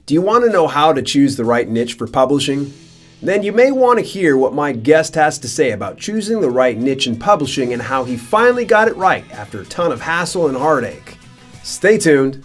Do you want to know how to choose the right niche for publishing? Then you may want to hear what my guest has to say about choosing the right niche in publishing and how he finally got it right after a ton of hassle and heartache. Stay tuned.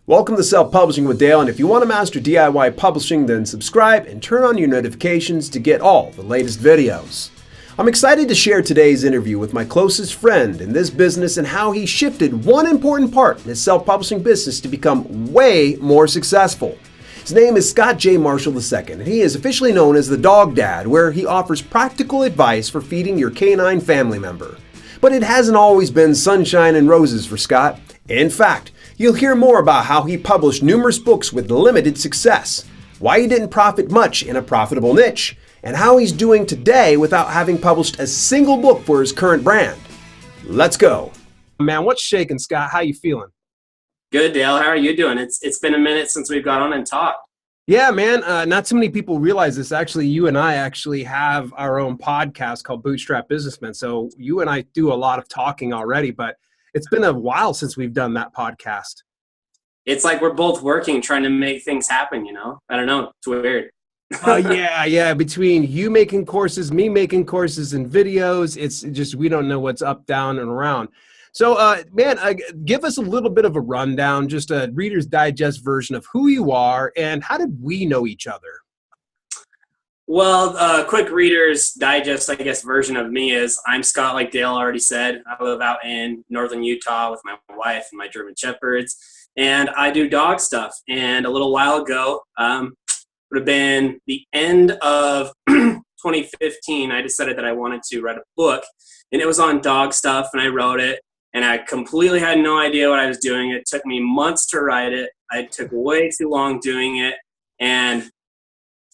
Welcome to Self-Publishing with Dale, and if you want to master DIY publishing, then subscribe and turn on your notifications to get all the latest videos. I'm excited to share today's interview with my closest friend in this business and how he shifted one important part in his self-publishing business to become way more successful. His name is Scott J. Marshall II, and he is officially known as the Dog Dad, where he offers practical advice for feeding your canine family member. But it hasn't always been sunshine and roses for Scott. In fact, you'll hear more about how he published numerous books with limited success, why he didn't profit much in a profitable niche, and how he's doing today without having published a single book for his current brand. Let's go. Man, what's shaking, Scott? How you feeling? Good, Dale. How are you doing? It's been a minute since we've got on and talked. Yeah, man. Not too many people realize this. Actually, you and I actually have our own podcast called Bootstrap Businessmen. So you and I do a lot of talking already, but it's been a while since we've done that podcast. It's like we're both working, trying to make things happen, you know? I don't know. It's weird. Yeah. Between you making courses, me making courses and videos, it's just we don't know what's up, down, and around. So, give us a little bit of a rundown, just a Reader's Digest version of who you are and how did we know each other? Well, quick Reader's Digest, I guess, version of me is I'm Scott, like Dale already said. I live out in northern Utah with my wife and my German Shepherds, and I do dog stuff. And a little while ago, would have been the end of 2015, I decided that I wanted to write a book, and it was on dog stuff, and I wrote it, and I completely had no idea what I was doing. It took me months to write it. I took way too long doing it, and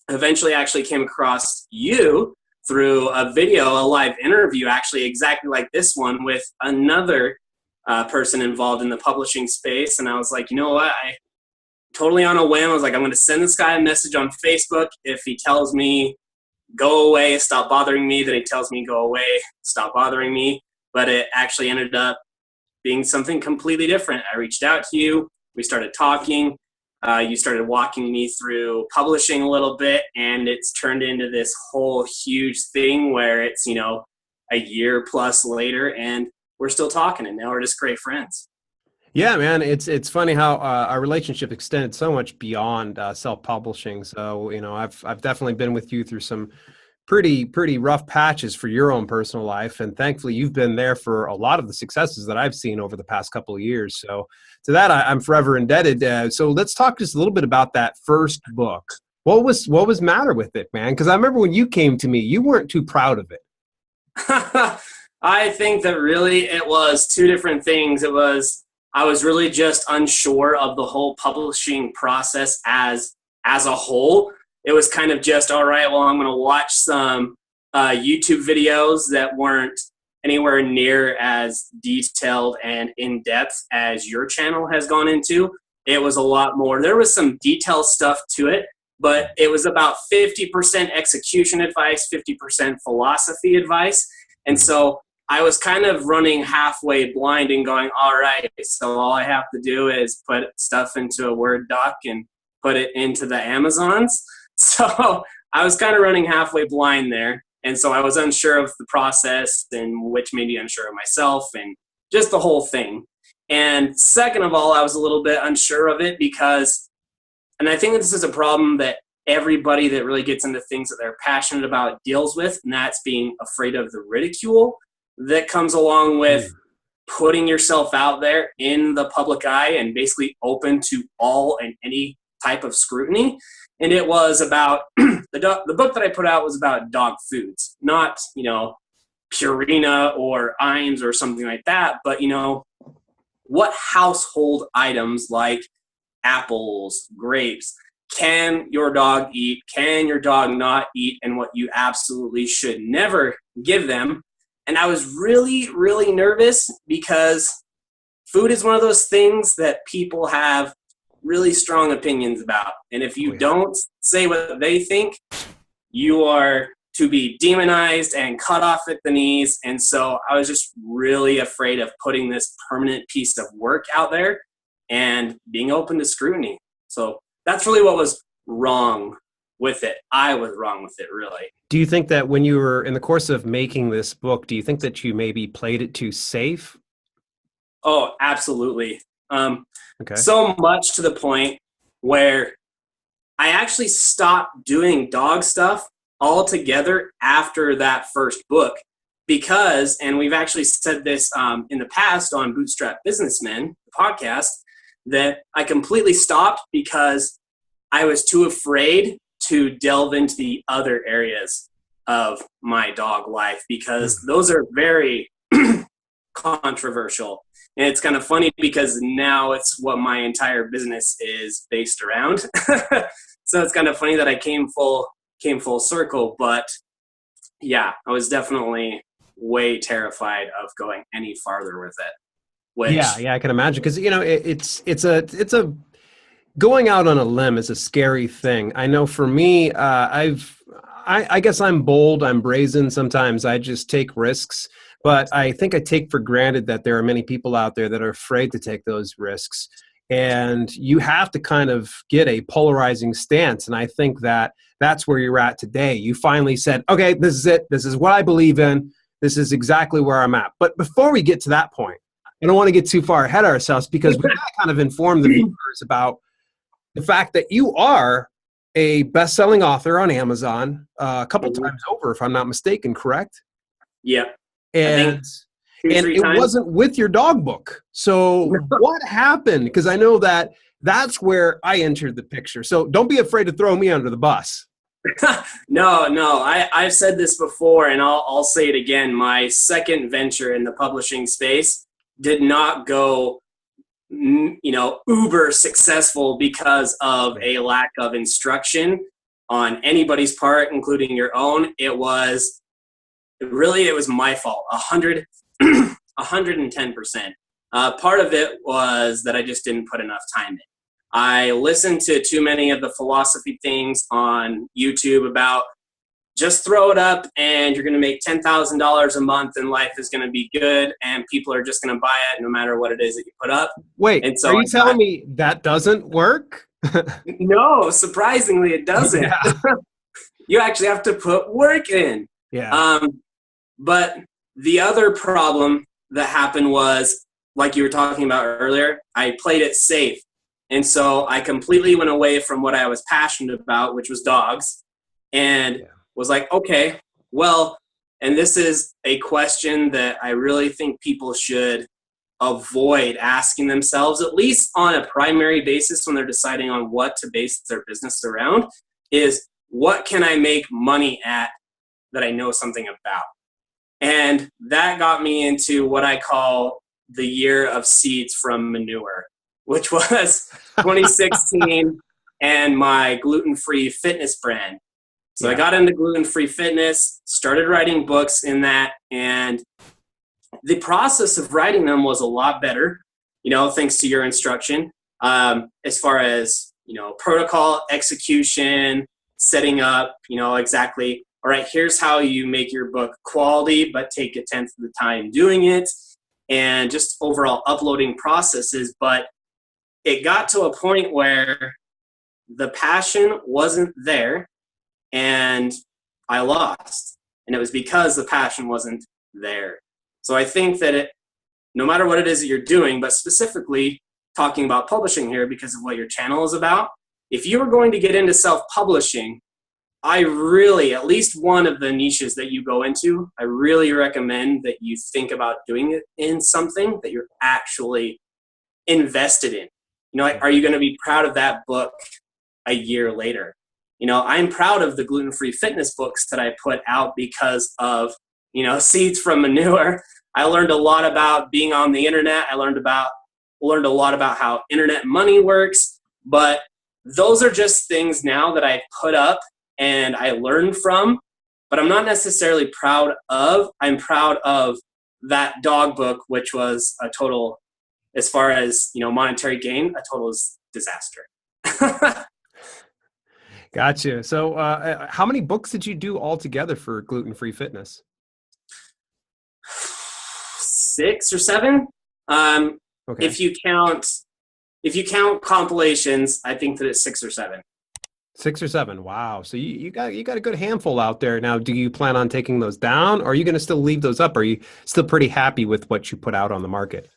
eventually actually came across you through a video, a live interview, actually exactly like this one with another person involved in the publishing space, and I was like, you know what, totally on a whim, I was like, I'm going to send this guy a message on Facebook. If he tells me, go away, stop bothering me, then he tells me, go away, stop bothering me. But it actually ended up being something completely different. I reached out to you. We started talking. You started walking me through publishing a little bit, and it's turned into this whole huge thing where it's, you know, a year plus later, and we're still talking, and now we're just great friends. Yeah, man, it's funny how our relationship extended so much beyond self-publishing. So, you know, I've definitely been with you through some pretty rough patches for your own personal life, and thankfully you've been there for a lot of the successes that I've seen over the past couple of years. So, to that I'm forever indebted. So, let's talk just a little bit about that first book. What was matter with it, man? Because I remember when you came to me, you weren't too proud of it. I think that really it was two different things. I was really just unsure of the whole publishing process as a whole. It was kind of just, all right, well, I'm going to watch some YouTube videos that weren't anywhere near as detailed and in-depth as your channel has gone into. It was a lot more. There was some detailed stuff to it, but it was about 50% execution advice, 50% philosophy advice. And so I was kind of running halfway blind and going, all right, so all I have to do is put stuff into a Word doc and put it into the Amazons. So I was kind of running halfway blind there. And so I was unsure of the process, and which made me unsure of myself and just the whole thing. And second of all, I was a little bit unsure of it because, and I think this is a problem that everybody that really gets into things that they're passionate about deals with, and that's being afraid of the ridicule that comes along with putting yourself out there in the public eye and basically open to all and any type of scrutiny. And it was about, the book that I put out was about dog foods, not, you know, Purina or Iams or something like that, but, you know, what household items like apples, grapes, can your dog eat, can your dog not eat, and what you absolutely should never give them. And I was really, really nervous because food is one of those things that people have really strong opinions about. And if you don't say what they think, you are to be demonized and cut off at the knees. And so I was just really afraid of putting this permanent piece of work out there and being open to scrutiny. So that's really what was wrong with it. I was wrong with it, really. Do you think that when you were in the course of making this book, do you think that you maybe played it too safe? Oh, absolutely. Okay. So much to the point where I actually stopped doing dog stuff altogether after that first book because, and we've actually said this in the past on Bootstrap Businessmen, the podcast, that I completely stopped because I was too afraid to delve into the other areas of my dog life because those are very controversial. And it's kind of funny because now it's what my entire business is based around. So it's kind of funny that I came full circle, but yeah, I was definitely way terrified of going any farther with it. Which, yeah, I can imagine because it's a going out on a limb is a scary thing. I know for me, I guess I'm bold, I'm brazen. Sometimes I just take risks, but I think I take for granted that there are many people out there that are afraid to take those risks. And you have to kind of get a polarizing stance. And I think that that's where you're at today. You finally said, okay, this is it. This is what I believe in. This is exactly where I'm at. But before we get to that point, I don't want to get too far ahead of ourselves because we got to kind of inform the viewers about the fact that you are a best-selling author on Amazon a couple times over, if I'm not mistaken, correct? Yeah. And it times. wasn't with your dog book. So what happened? Because I know that that's where I entered the picture. So don't be afraid to throw me under the bus. No. I've said this before, and I'll say it again. My second venture in the publishing space did not go uber successful because of a lack of instruction on anybody's part, including your own. It was my fault. 110%. Part of it was that I just didn't put enough time in. I listened to too many of the philosophy things on YouTube about just throw it up and you're going to make $10,000 a month and life is going to be good and people are just going to buy it no matter what it is that you put up. Wait, and so are you telling me that doesn't work? No, surprisingly it doesn't. Yeah. You actually have to put work in. Yeah. But the other problem that happened was, like you were talking about earlier, I played it safe. And so I completely went away from what I was passionate about, which was dogs, and was like, okay, well, and this is a question that I really think people should avoid asking themselves, at least on a primary basis when they're deciding on what to base their business around, is what can I make money at that I know something about? And that got me into what I call the year of seeds from manure, which was 2016 and my gluten-free fitness brand. So I got into gluten-free fitness, started writing books in that, and the process of writing them was a lot better, thanks to your instruction, as far as, protocol, execution, setting up, exactly, all right, here's how you make your book quality, but take a tenth of the time doing it, and just overall uploading processes. But it got to a point where the passion wasn't there, and I lost. And it was because the passion wasn't there. So I think that no matter what it is that you're doing, but specifically talking about publishing here because of what your channel is about, if you are going to get into self-publishing, I really, at least one of the niches that you go into, I really recommend that you think about doing it in something that you're actually invested in. Are you going to be proud of that book a year later? I'm proud of the gluten-free fitness books that I put out because of, seeds from manure. I learned a lot about being on the internet. I learned a lot about how internet money works, but those are just things now that I put up and I learned from, but I'm not necessarily proud of. I'm proud of that dog book, which was a total, as far as, monetary gain, a total disaster. Gotcha. So, how many books did you do altogether for gluten-free fitness? 6 or 7. Um, Okay. if you count if you count compilations, I think that it's 6 or 7. 6 or 7. Wow. So you got a good handful out there. Now, do you plan on taking those down, or are you going to still leave those up? Are you still pretty happy with what you put out on the market?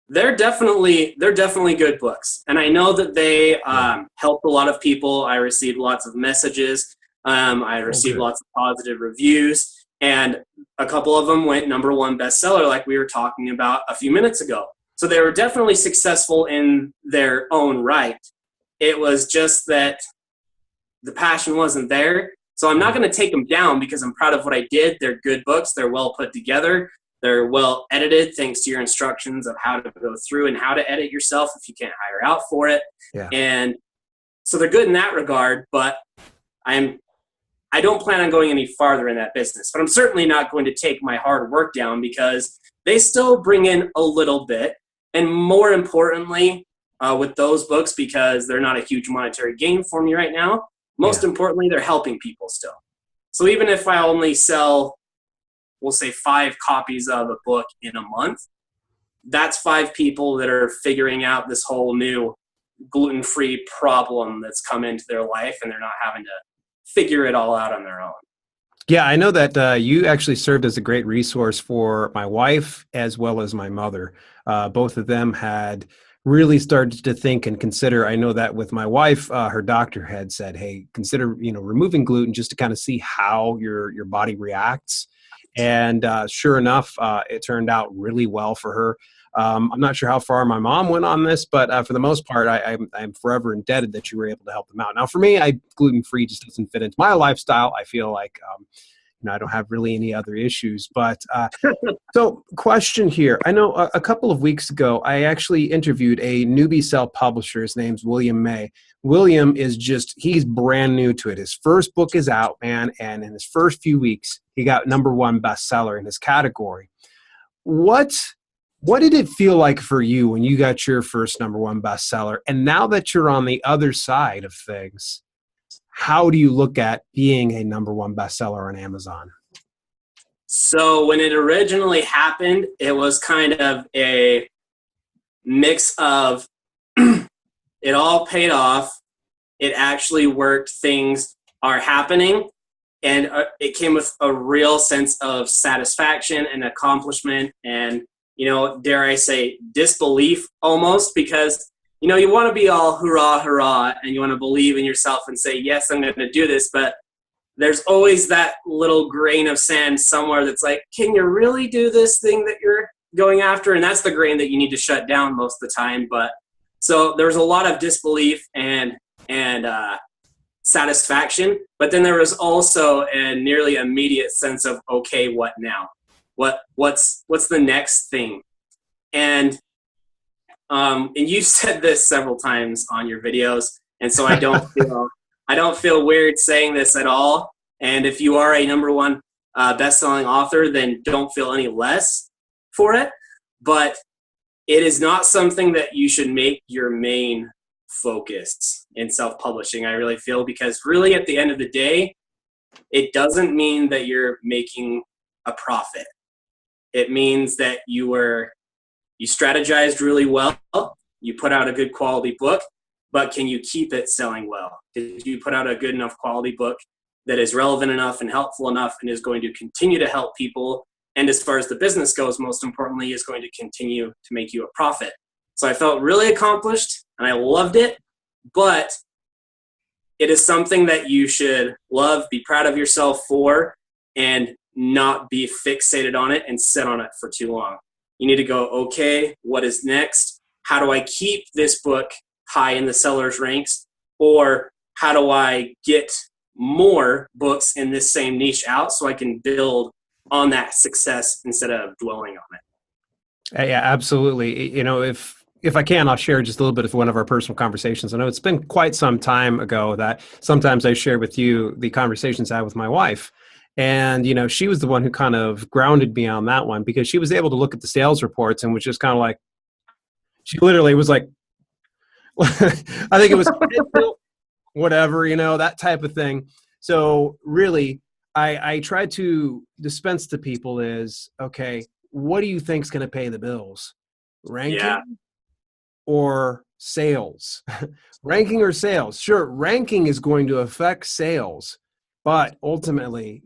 They're definitely good books, and I know that they Yeah. helped a lot of people. I received lots of messages. I Oh, received good. lots of positive reviews, and a couple of them went #1 bestseller, like we were talking about a few minutes ago. So they were definitely successful in their own right. It was just that the passion wasn't there. So I'm not Mhm. going to take them down because I'm proud of what I did. They're good books. They're well put together. They're well edited thanks to your instructions of how to go through and how to edit yourself if you can't hire out for it. Yeah. And so they're good in that regard, but I'm I don't plan on going any farther in that business. But I'm certainly not going to take my hard work down because they still bring in a little bit. And more importantly, with those books, because they're not a huge monetary gain for me right now, most Yeah. importantly, they're helping people still. So even if I only sell, we'll say 5 copies of a book in a month, that's 5 people that are figuring out this whole new gluten-free problem that's come into their life, and they're not having to figure it all out on their own. Yeah, I know that you actually served as a great resource for my wife as well as my mother. Both of them had really started to think and consider. I know that with my wife, her doctor had said, "Hey, consider removing gluten just to kind of see how your body reacts." And sure enough, it turned out really well for her. I'm not sure how far my mom went on this, but for the most part, I'm forever indebted that you were able to help them out. Now, for me, gluten free just doesn't fit into my lifestyle. I feel like I don't have really any other issues. But so, question here. I know a couple of weeks ago, I actually interviewed a newbie self-publisher. His name's William May. William is he's brand new to it. His first book is out, man, and in his first few weeks, he got #1 bestseller in his category. What what did it feel like for you when you got your first #1 bestseller? And now that you're on the other side of things, how do you look at being a #1 bestseller on Amazon? So when it originally happened, it was kind of a mix of it all paid off. It actually worked. Things are happening. And it came with a real sense of satisfaction and accomplishment and, dare I say, disbelief almost because, you want to be all hurrah, hurrah, and you want to believe in yourself and say, yes, I'm going to do this. But there's always that little grain of sand somewhere that's like, can you really do this thing that you're going after? And that's the grain that you need to shut down most of the time. But so there was a lot of disbelief and satisfaction, but then there was also a nearly immediate sense of, okay, what now? What's the next thing? And you've said this several times on your videos, and so I don't feel weird saying this at all. And if you are a #1 best-selling author, then don't feel any less for it. But it is not something that you should make your main focus in self-publishing, I really feel, because really at the end of the day, it doesn't mean that you're making a profit. It means that you strategized really well, you put out a good quality book, but can you keep it selling well? Did you put out a good enough quality book that is relevant enough and helpful enough and is going to continue to help people? And as far as the business goes, most importantly, is going to continue to make you a profit. So I felt really accomplished and I loved it, but it is something that you should love, be proud of yourself for, and not be fixated on it and sit on it for too long. You need to go, okay, what is next? How do I keep this book high in the seller's ranks? Or how do I get more books in this same niche out so I can build on that success instead of dwelling on it? Yeah, absolutely. If I can, I'll share just a little bit of one of our personal conversations. I know it's been quite some time ago that sometimes I share with you the conversations I had with my wife. And, she was the one who kind of grounded me on that one because she was able to look at the sales reports and was just kind of like, she literally was like, I think it was, whatever, that type of thing. So really, I try to dispense to people is, okay, what do you think is going to pay the bills? Yeah. Ranking or sales? Ranking or sales? Sure, ranking is going to affect sales, but ultimately,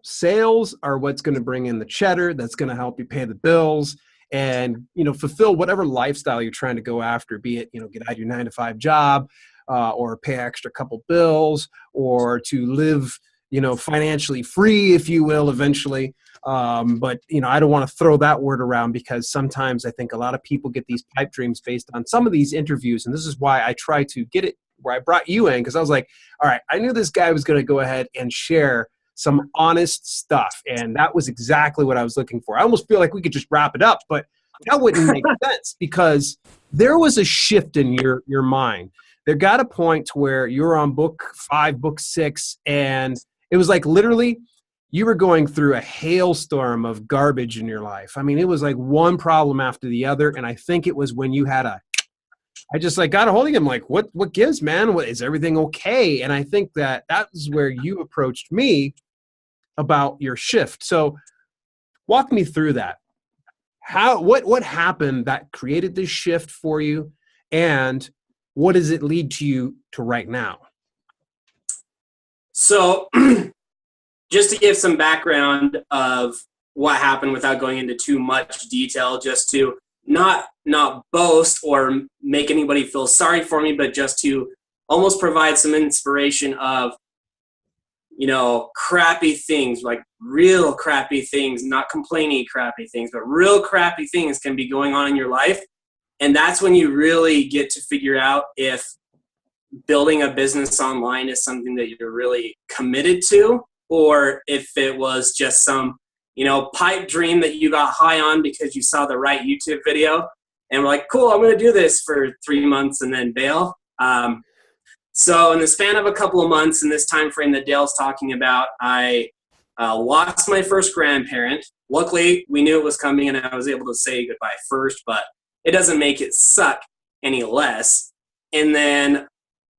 sales are what's going to bring in the cheddar that's going to help you pay the bills and, fulfill whatever lifestyle you're trying to go after, be it, get out of your 9-to-5 job, or pay extra couple bills, or to live, financially free, if you will, eventually. But I don't want to throw that word around, because sometimes I think a lot of people get these pipe dreams based on some of these interviews. And this is why I try to get it where I brought you in, because I was like, all right, I knew this guy was going to go ahead and share some honest stuff. And that was exactly what I was looking for. I almost feel like we could just wrap it up, but that wouldn't make sense, because there was a shift in your mind. There got a point to where you were on book 5, book 6, and it was like literally you were going through a hailstorm of garbage in your life. I mean, it was like one problem after the other. And I think it was when you had I just like got a hold of him, like, what gives, man? Is everything okay? And I think that was where you approached me about your shift. So walk me through that. What happened that created this shift for you? And what does it lead to you to right now? So just to give some background of what happened without going into too much detail, just to not boast or make anybody feel sorry for me, but just to almost provide some inspiration of, crappy things, like real crappy things, not complaining crappy things, but real crappy things can be going on in your life. And that's when you really get to figure out if building a business online is something that you're really committed to, or if it was just some, pipe dream that you got high on because you saw the right YouTube video and were like, cool, I'm going to do this for 3 months and then bail. So in the span of a couple of months, in this time frame that Dale's talking about, I lost my first grandparent. Luckily, we knew it was coming and I was able to say goodbye first, but it doesn't make it suck any less. And then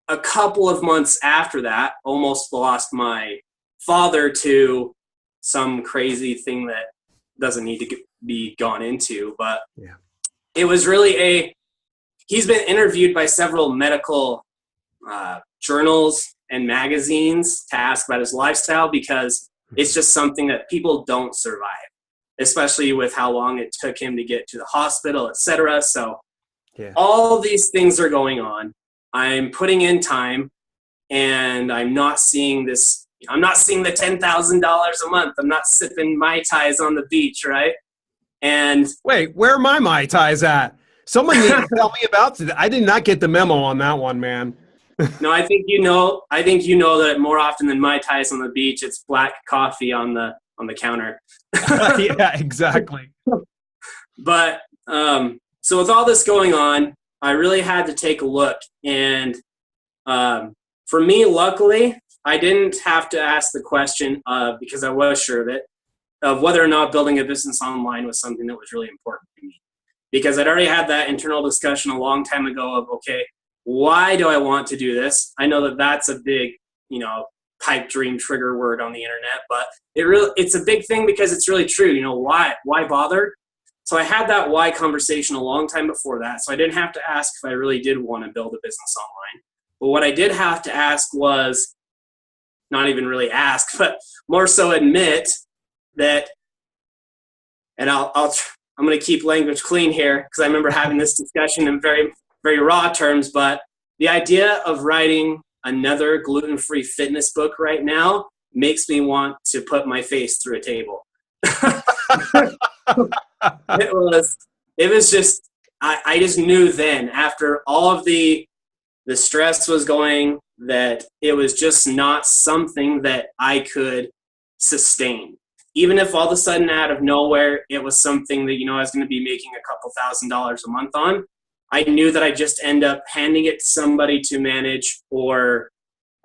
a couple of months after that, almost lost my father to some crazy thing that doesn't need to be gone into. But Yeah. It was really he's been interviewed by several medical journals and magazines to ask about his lifestyle, because it's just something that people don't survive, especially with how long it took him to get to the hospital, etc. So Yeah. all these things are going on. I'm putting in time, and I'm not seeing this. I'm not seeing the $10,000 a month. I'm not sipping Mai Tais on the beach, right? And Wait, where are my Mai Tais at? Someone need to tell me about that. I did not get the memo on that one, man. no, I think you know that more often than Mai Tais on the beach, it's black coffee on the counter. Yeah, exactly. But so with all this going on, I really had to take a look. And for me, luckily, I didn't have to ask the question because I was sure of it, of whether or not building a business online was something that was really important to me. Because I'd already had that internal discussion a long time ago of, okay, why do I want to do this? I know that that's a big, pipe dream trigger word on the internet, but it's a big thing because it's really true. Why bother? So I had that why conversation a long time before that. So I didn't have to ask if I really did want to build a business online. But what I did have to ask was, not even really ask, but more so admit that, and I'm going to keep language clean here because I remember having this discussion in very, very raw terms, but the idea of writing another gluten-free fitness book right now makes me want to put my face through a table. It was just, I just knew then, after all of the stress was going, that it was just not something that I could sustain. Even if all of a sudden out of nowhere, it was something that, I was going to be making a couple $1,000s a month on, I knew that I'd just end up handing it to somebody to manage or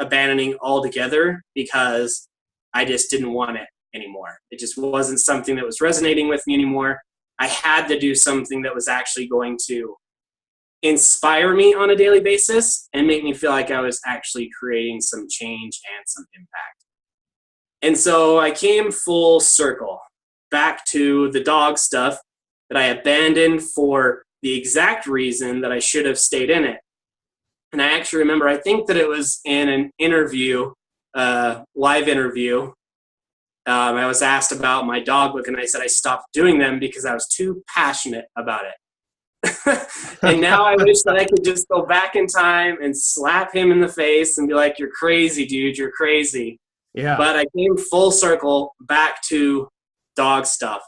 abandoning altogether because I just didn't want it anymore. It just wasn't something that was resonating with me anymore. I had to do something that was actually going to inspire me on a daily basis and make me feel like I was actually creating some change and some impact. And so I came full circle back to the dog stuff that I abandoned for the exact reason that I should have stayed in it. And I actually remember, I think that it was in an interview, live interview. I was asked about my dog book, and I said I stopped doing them because I was too passionate about it. And now I wish that I could just go back in time and slap him in the face and be like, "You're crazy, dude, you're crazy." Yeah. But I came full circle back to dog stuff.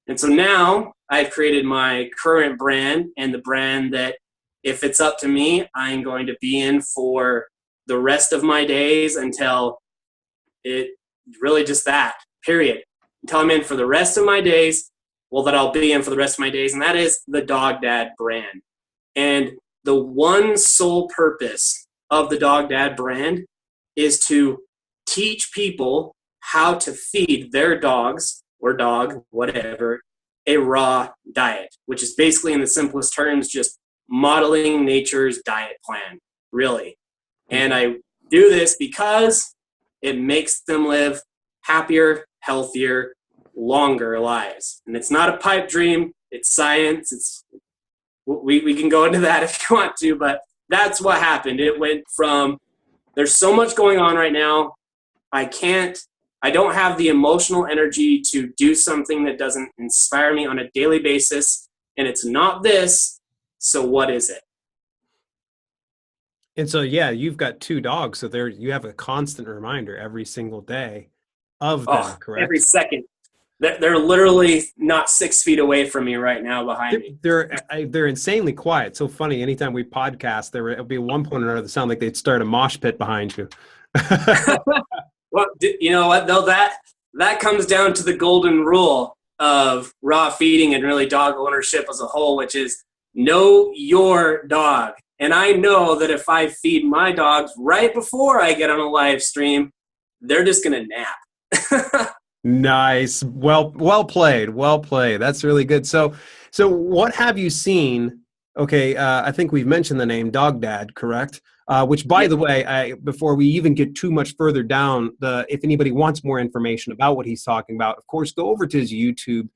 And so now I've created my current brand, and the brand that, if it's up to me, I'm going to be in for the rest of my days until it really just that, period. Until I'm in for the rest of my days, well, that I'll be in for the rest of my days, and that is the Dog Dad brand. And the one sole purpose of the Dog Dad brand is to teach people how to feed their dogs or dog, whatever, a raw diet, which is basically, in the simplest terms, just modeling nature's diet plan, really. And I do this because it makes them live happier, healthier, longer lives. And it's not a pipe dream, it's science. We can go into that if you want to, but that's what happened. It went from, there's so much going on right now, I don't have the emotional energy to do something that doesn't inspire me on a daily basis, and it's not this, so what is it? And so, yeah, you've got 2 dogs, so you have a constant reminder every single day of them, correct? Every second. They're literally not 6 feet away from me right now behind me. They're insanely quiet. So funny. Anytime we podcast, it'll be one point or another sound like they'd start a mosh pit behind you. Well, you know what, though? That comes down to the golden rule of raw feeding and really dog ownership as a whole, which is know your dog. And I know that if I feed my dogs right before I get on a live stream, they're just going to nap. Nice. Well played. Well played. That's really good. So what have you seen? Okay. I think we've mentioned the name Dog Dad, correct? Which, by the way, before we even get too much further down, if anybody wants more information about what he's talking about, of course, go over to his YouTube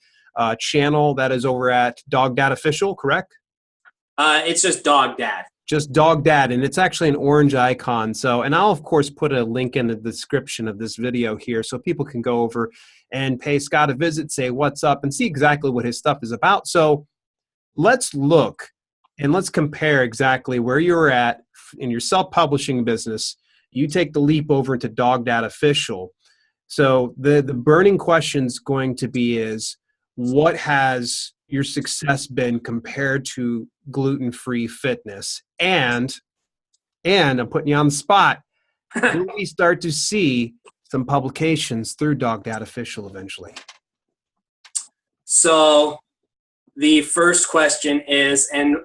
channel. That is over at Dog Dad Official, correct? It's just Dog Dad. Just Dog Dad, and it's actually an orange icon. So, and I'll, of course, put a link in the description of this video here so people can go over and pay Scott a visit, say what's up, and see exactly what his stuff is about. So let's look and let's compare exactly where you're at in your self-publishing business. You take the leap over into Dog Dad Official. So the burning question is going to be is, what has your success been compared to gluten-free fitness? And I'm putting you on the spot, will we start to see some publications through Dog Dad Official eventually? So the first question is, and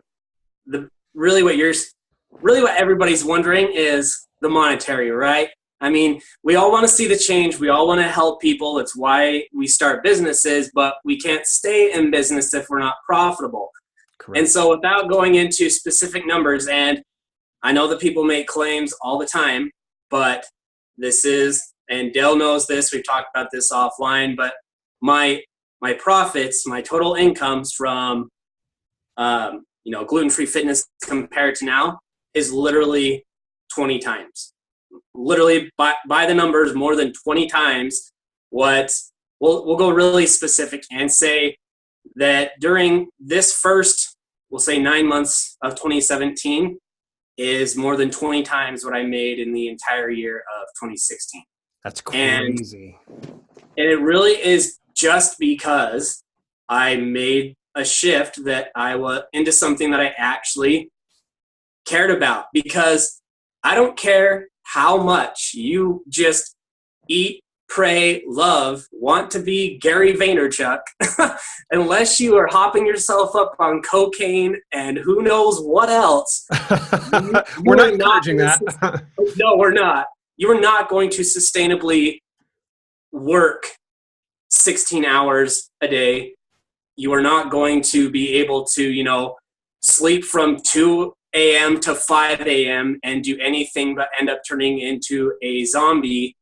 really what everybody's wondering is the monetary, right? I mean, we all want to see the change. We all want to help people. It's why we start businesses, but we can't stay in business if we're not profitable. Correct. And so without going into specific numbers, and I know that people make claims all the time, but this is, and Dale knows this, we've talked about this offline, but my profits, my total incomes from, gluten-free fitness compared to now is literally 20 times. Literally by the numbers, more than 20 times what we'll go really specific and say that during this first, we'll say 9 months of 2017 is more than 20 times what I made in the entire year of 2016. That's crazy. And it really is just because I made a shift that I was into something that I actually cared about, because I don't care how much you just eat, pray, love, want to be Gary Vaynerchuk, unless you are hopping yourself up on cocaine and who knows what else. We're not encouraging that. No, we're not. You are not going to sustainably work 16 hours a day. You are not going to be able to, sleep from 2 a.m. to 5 a.m. and do anything but end up turning into a zombie,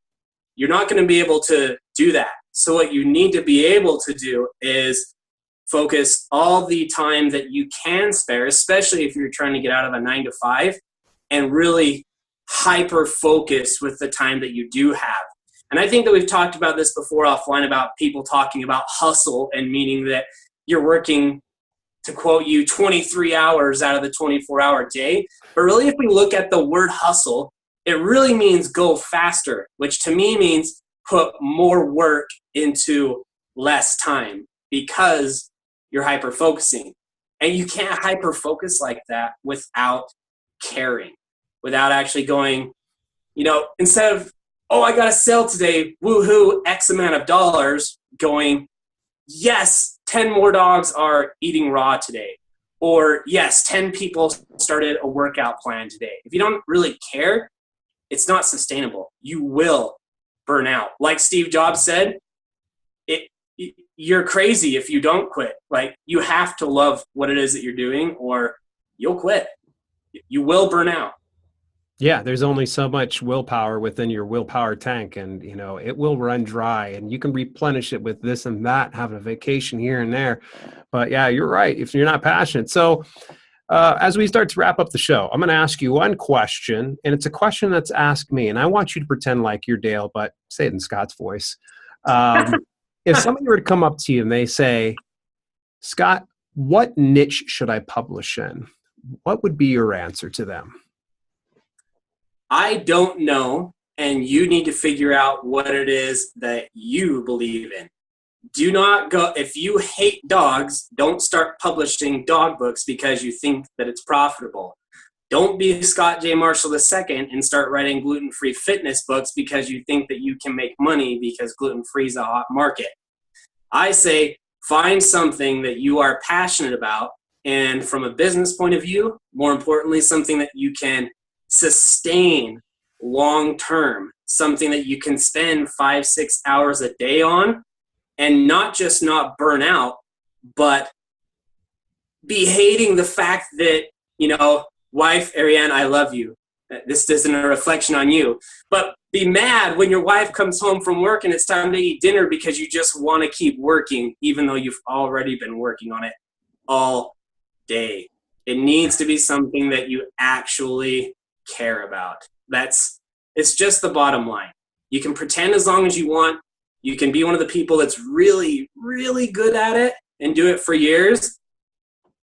you're not going to be able to do that. So what you need to be able to do is focus all the time that you can spare, especially if you're trying to get out of a 9 to 5, and really hyper focus with the time that you do have. And I think that we've talked about this before offline about people talking about hustle, and meaning that you're working, to quote you, 23 hours out of the 24-hour day. But really, if we look at the word hustle, it really means go faster, which to me means put more work into less time, because you're hyper focusing. And you can't hyper focus like that without caring, without actually going, instead of, oh, I got to sell today, woohoo, X amount of dollars, going, yes, 10 more dogs are eating raw today. Or yes, 10 people started a workout plan today. If you don't really care, it's not sustainable. You will burn out. Like Steve Jobs said, you're crazy if you don't quit. Like, you have to love what it is that you're doing, or you'll quit. You will burn out. Yeah, there's only so much willpower within your willpower tank, and it will run dry, and you can replenish it with this and that, having a vacation here and there. But yeah, you're right, if you're not passionate. So as we start to wrap up the show, I'm going to ask you one question, and it's a question that's asked me, and I want you to pretend like you're Dale, but say it in Scott's voice. If somebody were to come up to you and they say, Scott, what niche should I publish in? What would be your answer to them? I don't know, and you need to figure out what it is that you believe in. Do not go, if you hate dogs, don't start publishing dog books because you think that it's profitable. Don't be Scott J. Marshall II and start writing gluten-free fitness books because you think that you can make money because gluten-free is a hot market. I say find something that you are passionate about, and from a business point of view, more importantly, something that you can sustain long-term, something that you can spend 5-6 hours a day on, and not just not burn out, but be hating the fact that, wife, Ariane, I love you. This isn't a reflection on you, but be mad when your wife comes home from work and it's time to eat dinner because you just want to keep working, even though you've already been working on it all day. It needs to be something that you actually care about. It's just the bottom line. You can pretend as long as you want. You can be one of the people that's really, really good at it and do it for years,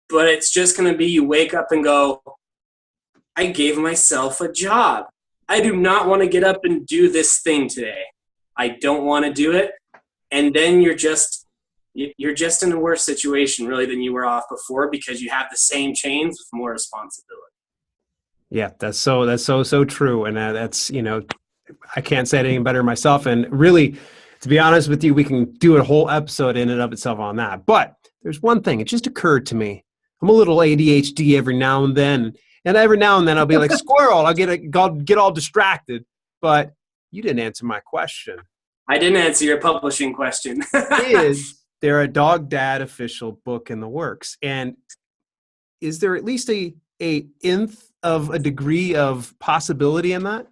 but it's just going to be you wake up and go, I gave myself a job. I do not want to get up and do this thing today. I don't want to do it. And then you're just in a worse situation really than you were off before, because you have the same chains with more responsibility. Yeah, that's so true. And that's, I can't say it any better myself. And really, to be honest with you, we can do a whole episode in and of itself on that. But there's one thing, it just occurred to me. I'm a little ADHD every now and then. And every now and then I'll be like, squirrel, I'll get all distracted. But you didn't answer my question. I didn't answer your publishing question. Is there a Dog Dad official book in the works? And is there at least a nth of a degree of possibility in that?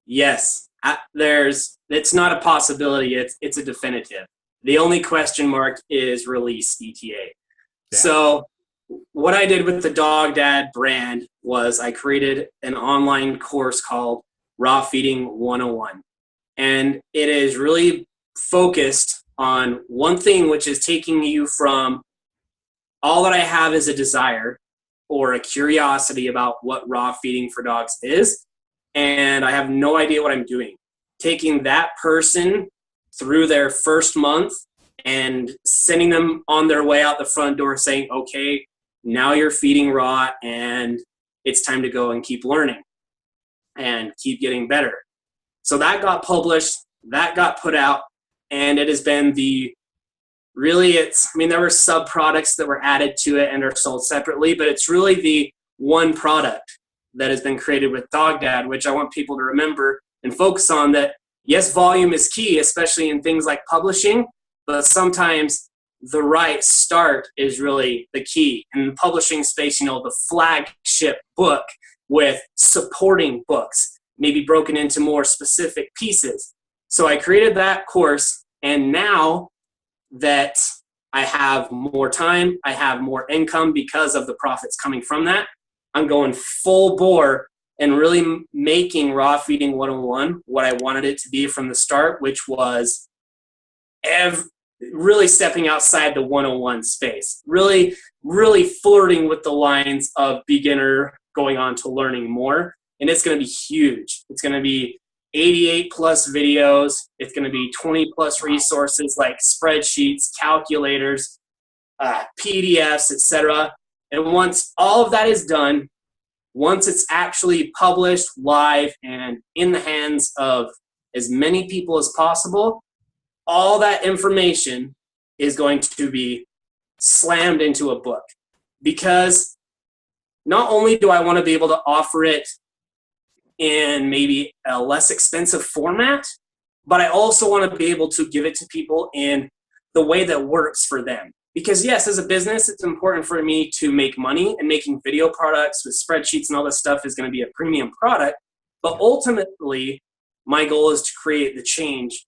Yes. It's not a possibility. It's a definitive. The only question mark is release ETA. Yeah. So what I did with the Dog Dad brand was I created an online course called Raw Feeding 101. And it is really focused on one thing, which is taking you from all that I have is a desire or a curiosity about what raw feeding for dogs is, and I have no idea what I'm doing. Taking that person through their first month and sending them on their way out the front door saying, okay, now you're feeding raw and it's time to go and keep learning and keep getting better. So that got published, that got put out, and it has been there were sub products that were added to it and are sold separately, but it's really the one product that has been created with Dog Dad, which I want people to remember and focus on, that yes, volume is key, especially in things like publishing, but sometimes the right start is really the key. In the publishing space, the flagship book with supporting books, maybe broken into more specific pieces. So I created that course, and now that I have more time, I have more income because of the profits coming from that, I'm going full bore and really making Raw Feeding 101 what I wanted it to be from the start, which was really stepping outside the 101 space, really flirting with the lines of beginner going on to learning more. And it's going to be huge. It's going to be 88 plus videos. It's going to be 20 plus resources like spreadsheets, calculators, PDFs, etc. And once all of that is done, once it's actually published live and in the hands of as many people as possible, all that information is going to be slammed into a book. Because not only do I want to be able to offer it in maybe a less expensive format, but I also want to be able to give it to people in the way that works for them. Because yes, as a business, it's important for me to make money, and making video products with spreadsheets and all this stuff is going to be a premium product. But ultimately, my goal is to create the change,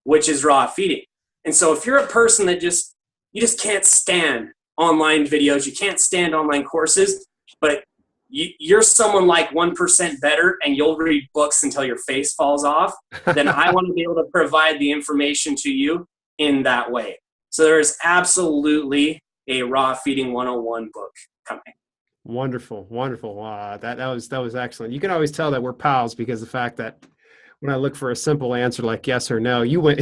which is raw feeding. And so if you're a person that you just can't stand online videos, you can't stand online courses, but you're someone like 1% better and you'll read books until your face falls off, then I want to be able to provide the information to you in that way. So there is absolutely a Raw Feeding 101 book coming. Wonderful. That was excellent. You can always tell that we're pals because of the fact that when I look for a simple answer like yes or no, you went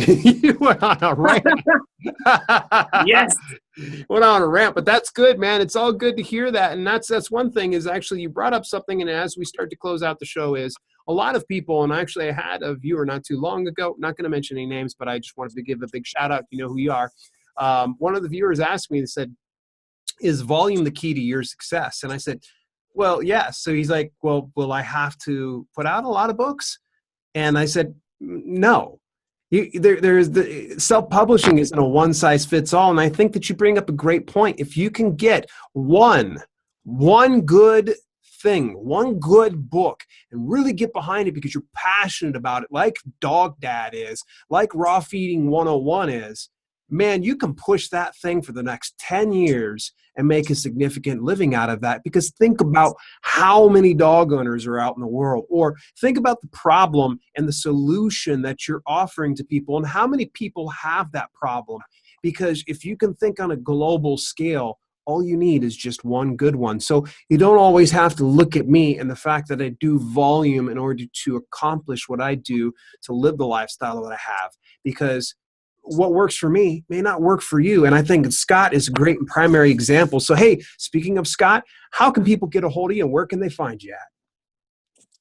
on a rant. Yes. Went on a rant, but that's good, man. It's all good to hear that. And that's one thing is actually you brought up something, and as we start to close out the show is a lot of people, and actually I had a viewer not too long ago, not going to mention any names, but I just wanted to give a big shout out. You know who you are. One of the viewers asked me and said, is volume the key to your success? And I said, well, yes. So he's like, well, will I have to put out a lot of books? And I said, no. There's the self-publishing isn't a one-size-fits-all, and I think that you bring up a great point. If you can get one good thing, one good book, and really get behind it because you're passionate about it, like Dog Dad is, like Raw Feeding 101 is, man, you can push that thing for the next 10 years and make a significant living out of that. Because think about how many dog owners are out in the world, or think about the problem and the solution that you're offering to people and how many people have that problem. Because if you can think on a global scale, all you need is just one good one. So you don't always have to look at me and the fact that I do volume in order to accomplish what I do to live the lifestyle that I have. Because what works for me may not work for you. And I think Scott is a great and primary example. So, hey, speaking of Scott, how can people get a hold of you and where can they find you at?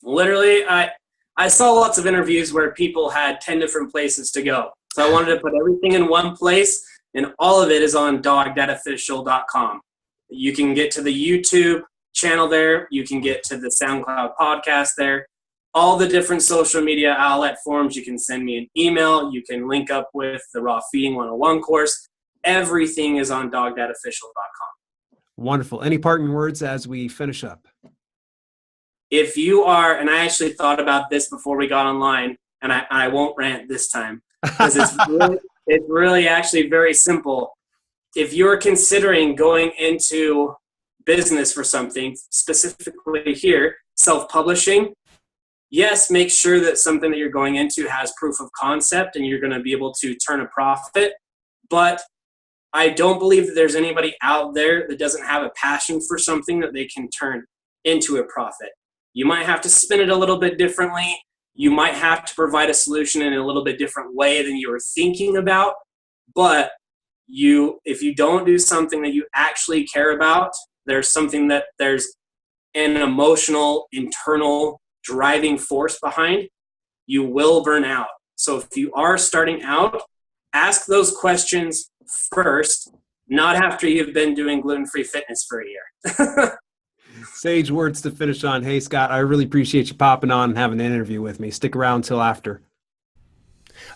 Literally, I saw lots of interviews where people had 10 different places to go. So I wanted to put everything in one place, and all of it is on dogdadofficial.com. You can get to the YouTube channel there. You can get to the SoundCloud podcast there. All the different social media outlet forms. You can send me an email. You can link up with the Raw Feeding 101 course. Everything is on dogdadofficial.com. Wonderful. Any parting words as we finish up? If you are, and I actually thought about this before we got online, and I won't rant this time because it's really actually very simple. If you're considering going into business for something, specifically here, self-publishing, yes, make sure that something that you're going into has proof of concept and you're going to be able to turn a profit. But I don't believe that there's anybody out there that doesn't have a passion for something that they can turn into a profit. You might have to spin it a little bit differently. You might have to provide a solution in a little bit different way than you were thinking about. But if you don't do something that you actually care about, there's an emotional, internal driving force behind, you will burn out. So if you are starting out, ask those questions first, not after you've been doing gluten-free fitness for a year. Sage words to finish on. Hey, Scott, I really appreciate you popping on and having an interview with me. Stick around till after.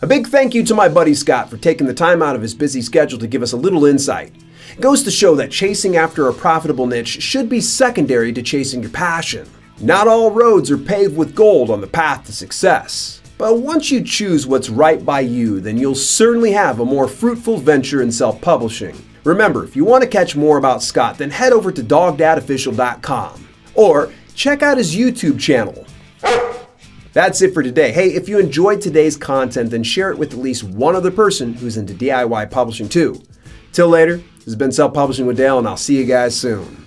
A big thank you to my buddy Scott for taking the time out of his busy schedule to give us a little insight. It goes to show that chasing after a profitable niche should be secondary to chasing your passion. Not all roads are paved with gold on the path to success. But once you choose what's right by you, then you'll certainly have a more fruitful venture in self-publishing. Remember, if you want to catch more about Scott, then head over to dogdadofficial.com or check out his YouTube channel. That's it for today. Hey, if you enjoyed today's content, then share it with at least one other person who's into DIY publishing too. Till later, this has been Self-Publishing with Dale, and I'll see you guys soon.